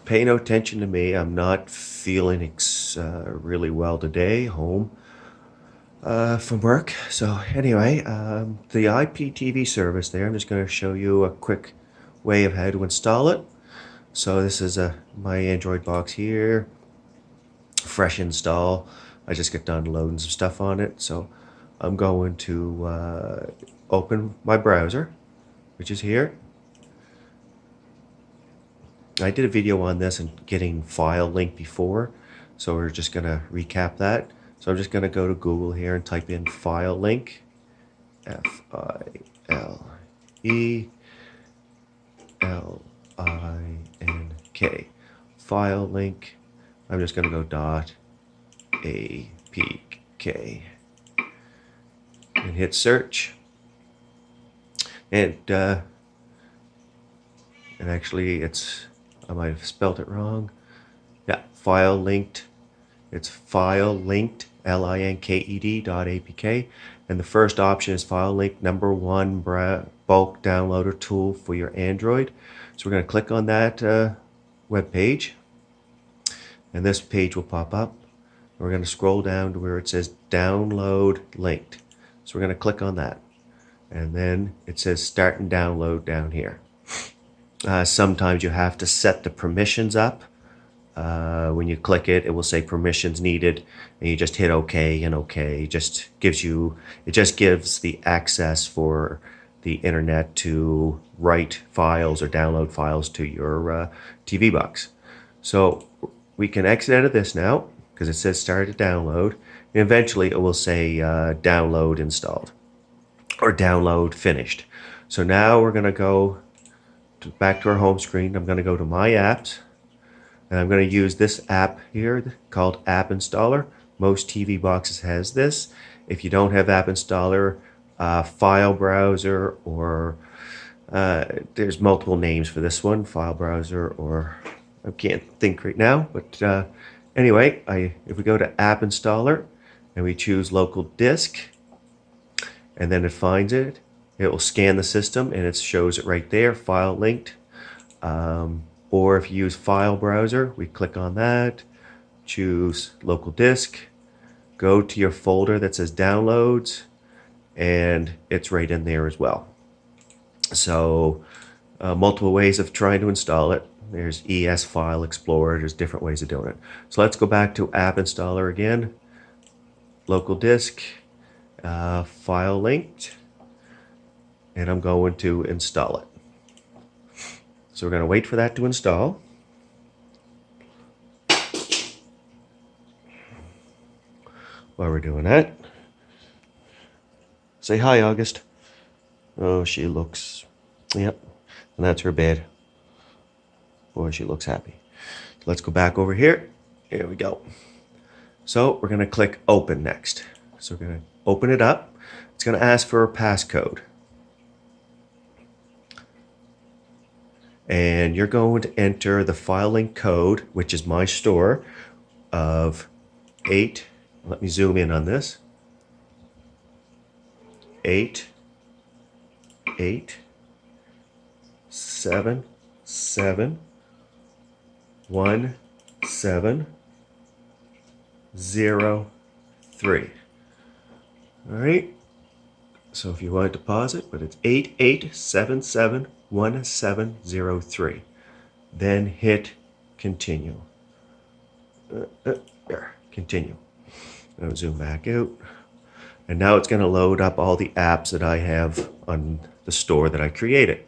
pay no attention to me. I'm not feeling really well today, home from work. So anyway, the IPTV service there, I'm just going to show you a quick way of how to install it. So this is my Android box here, fresh install. I just got done loading some stuff on it. So I'm going to open my browser, which is here. I did a video on this and getting file link before, so we're just going to recap that. So I'm just going to go to Google here and type in file link, FILELINK, file link. I'm just going to go .apk and hit search. And actually I might have spelled it wrong. Yeah, file linked. It's file linked, linked.apk. And the first option is file link #1 bulk downloader tool for your Android. So we're going to click on that web page. And this page will pop up. We're going to scroll down to where it says download linked. So we're going to click on that. And then it says start and download down here. Sometimes you have to set the permissions up. When you click it, it will say permissions needed, and you just hit OK and OK. It just gives the access for the internet to write files or download files to your TV box. So we can exit out of this now because it says start to download, and eventually it will say download installed or download finished. So now we're going to go back to our home screen. I'm going to go to my apps, and I'm going to use this app here called App Installer. Most TV boxes has this. If you don't have App Installer, File Browser, or there's multiple names for this one, File Browser, or I can't think right now, but anyway, if we go to App Installer and we choose local disk, and then it finds it, it will scan the system and it shows it right there, file linked. Or if you use File Browser, we click on that, choose local disk, go to your folder that says downloads, and it's right in there as well. So multiple ways of trying to install it. There's ES File Explorer, there's different ways of doing it. So let's go back to App Installer again, local disk, file linked, and I'm going to install it. So we're going to wait for that to install. While we're doing that, say hi, August. Oh, she looks, yep, and that's her bed. Boy, she looks happy. Let's go back over here. Here we go. So we're going to click open next. So we're going to open it up. It's going to ask for a passcode. And you're going to enter the file link code, which is my store, of 8. Let me zoom in on this. 8, 8, 7, 7, 1, 7, 0, 3. All right. So if you want to pause it, but it's 88771703. Then hit continue. There, continue. I'll zoom back out. And now it's going to load up all the apps that I have on the store that I created.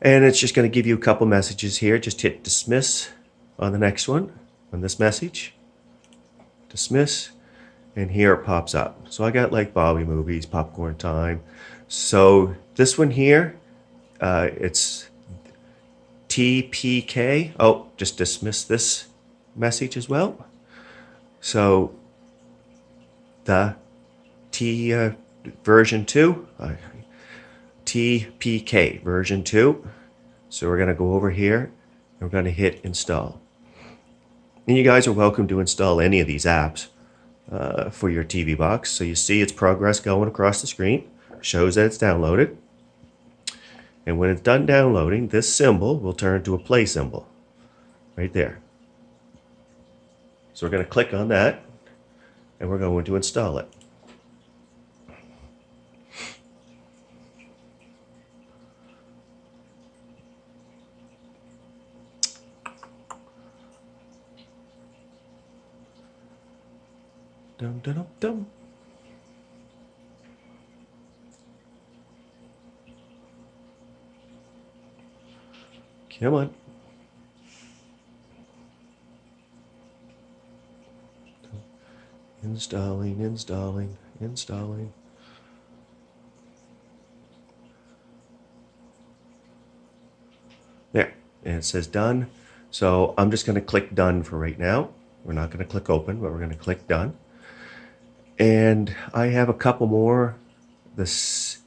And it's just going to give you a couple messages here. Just hit dismiss on the next one, on this message. Dismiss. And here it pops up. So I got like Bobby Movies, Popcorn Time. So this one here, it's TPK. Oh, just dismiss this message as well. So the version 2, TPK version 2. So we're going to go over here and we're going to hit install. And you guys are welcome to install any of these apps for your TV box. So you see its progress going across the screen, shows that it's downloaded. And when it's done downloading, this symbol will turn to a play symbol. right there. So we're going to click on that and we're going to install it. Dum, dum, dum, dum. Come on. Installing, installing, installing. There, and it says done. So I'm just going to click done for right now. We're not going to click open, but we're going to click done. And I have a couple more. It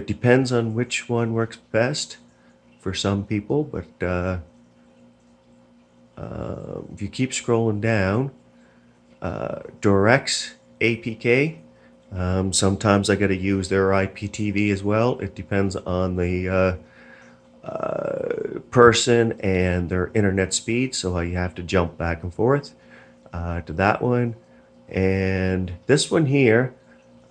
depends on which one works best for some people, but if you keep scrolling down, Durex APK. Sometimes I got to use their IPTV as well. It depends on the person and their internet speed, so you have to jump back and forth to that one. And this one here,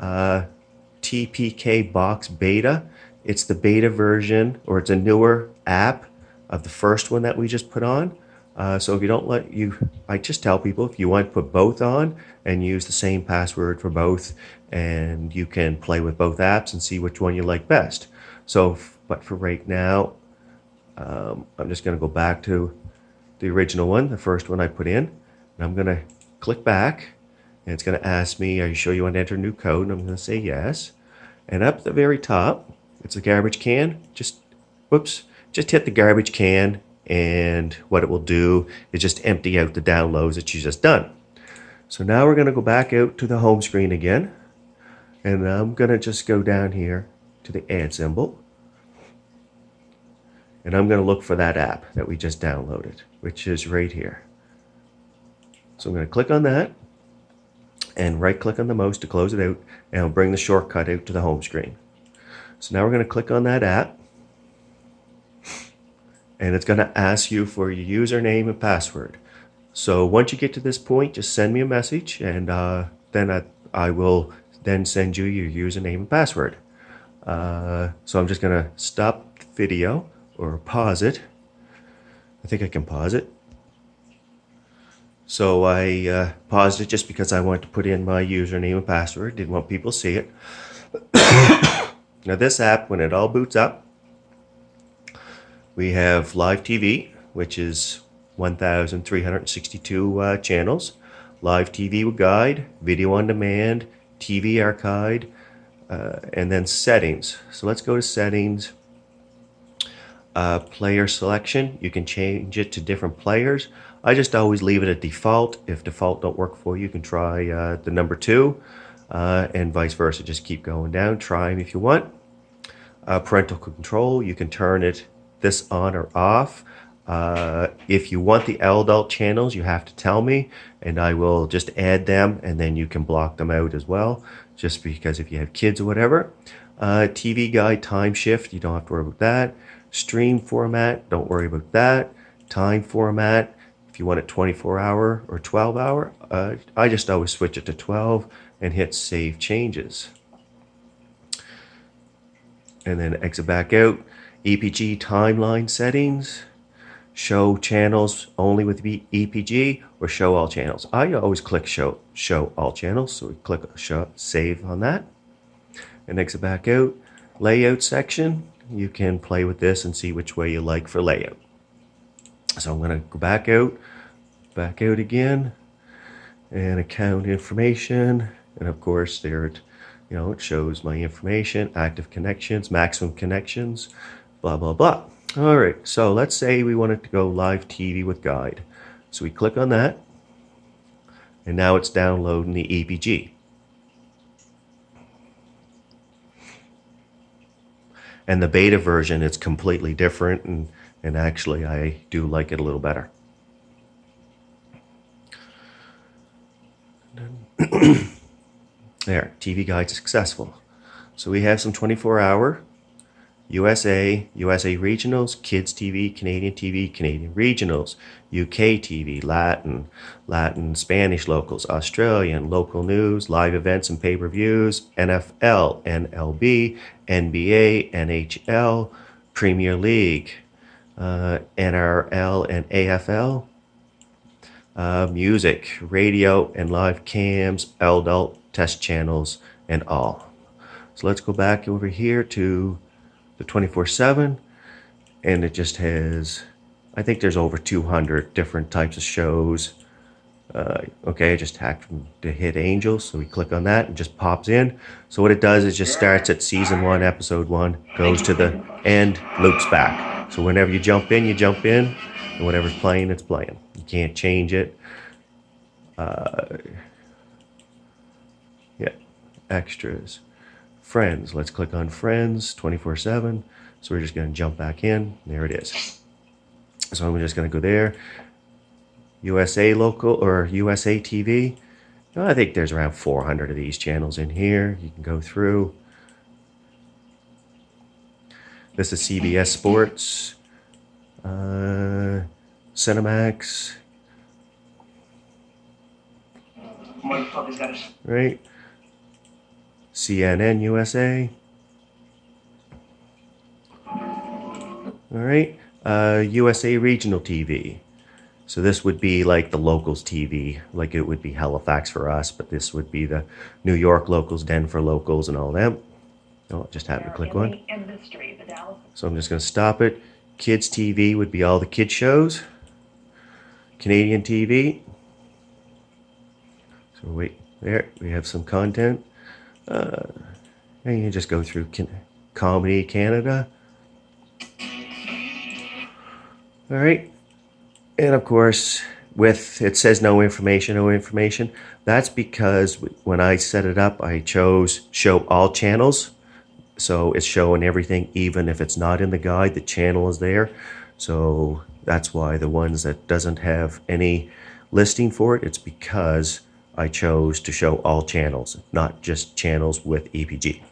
TPK Box Beta. It's the beta version, or it's a newer app of the first one that we just put on. So if you don't I just tell people if you want to put both on and use the same password for both, and you can play with both apps and see which one you like best. So, but for right now, I'm just going to go back to the original one, the first one I put in, and I'm going to click back, and it's going to ask me, are you sure you want to enter new code? And I'm going to say yes. And up at the very top, it's a garbage can. Just hit the garbage can, and what it will do is just empty out the downloads that you just done. So now we're going to go back out to the home screen again, and I'm going to just go down here to the add symbol, and I'm going to look for that app that we just downloaded, which is right here. So I'm going to click on that and right click on the mouse to close it out, and it'll bring the shortcut out to the home screen. So now we're going to click on that app, and it's going to ask you for your username and password. So once you get to this point, just send me a message, and then I will then send you your username and password. So I'm just going to stop the video or pause it. I think I can pause it. So I paused it just because I wanted to put in my username and password. Didn't want people to see it. Now this app, when it all boots up, we have live TV, which is 1,362 channels. Live TV with guide, video on demand, TV archive, and then settings. So let's go to settings. Player selection, you can change it to different players. I just always leave it at default. If default don't work for you, you can try the number 2, and vice versa. Just keep going down. Try them if you want. Parental control, you can turn this on or off. If you want the adult channels, you have to tell me, and I will just add them, and then you can block them out as well, just because if you have kids or whatever. TV guide, time shift, you don't have to worry about that. Stream format, don't worry about that. Time format, if you want it 24-hour or 12-hour, I just always switch it to 12 and hit save changes. And then exit back out. EPG timeline settings, show channels only with EPG or show all channels. I always click show all channels, so we click save on that and exit back out. Layout section, you can play with this and see which way you like for layout. So I'm going to go back out again, and account information, and of course there it shows my information, active connections, maximum connections, blah blah blah. All right, so let's say we wanted to go live TV with guide. So we click on that, and now it's downloading the EPG. And the beta version is completely different, and actually I do like it a little better. There, TV guide successful. So we have some 24-hour. USA Regionals, Kids TV, Canadian Regionals, UK TV, Latin, Spanish locals, Australian, local news, live events and pay-per-views, NFL, NLB, NBA, NHL, Premier League, NRL and AFL, music, radio and live cams, adult test channels, and all. So let's go back over here to the 24/7, and it just has, I think there's over 200 different types of shows. Okay, I just hacked to hit Angels, so we click on that and just pops in. So what it does is just starts at season 1, episode 1, goes to the end, loops back. So whenever you jump in, and whatever's playing, it's playing. You can't change it. Yeah, extras. Friends, let's click on Friends, 24/7. So we're just going to jump back in. There it is. So I'm just going to go there. USA local or USA TV. I think there's around 400 of these channels in here. You can go through. This is CBS Sports, Cinemax, right? CNN USA. All right, USA Regional TV. So this would be like the locals TV, like it would be Halifax for us, but this would be the New York locals, Denver locals, and all that. Oh, just happened to click one. So I'm just going to stop it. Kids TV would be all the kid shows. Canadian TV. So wait, there we have some content. And you just go through Comedy Canada. All right. And of course, it says no information. That's because when I set it up, I chose show all channels. So it's showing everything, even if it's not in the guide, the channel is there. So that's why the ones that doesn't have any listing for it, it's because I chose to show all channels, not just channels with EPG.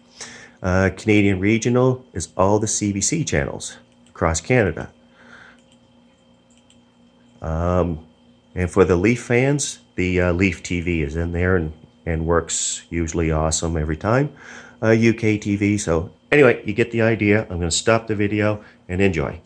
Canadian Regional is all the CBC channels across Canada. And for the Leaf fans, the Leaf TV is in there and works usually awesome every time. UK TV. So anyway, you get the idea. I'm going to stop the video and enjoy.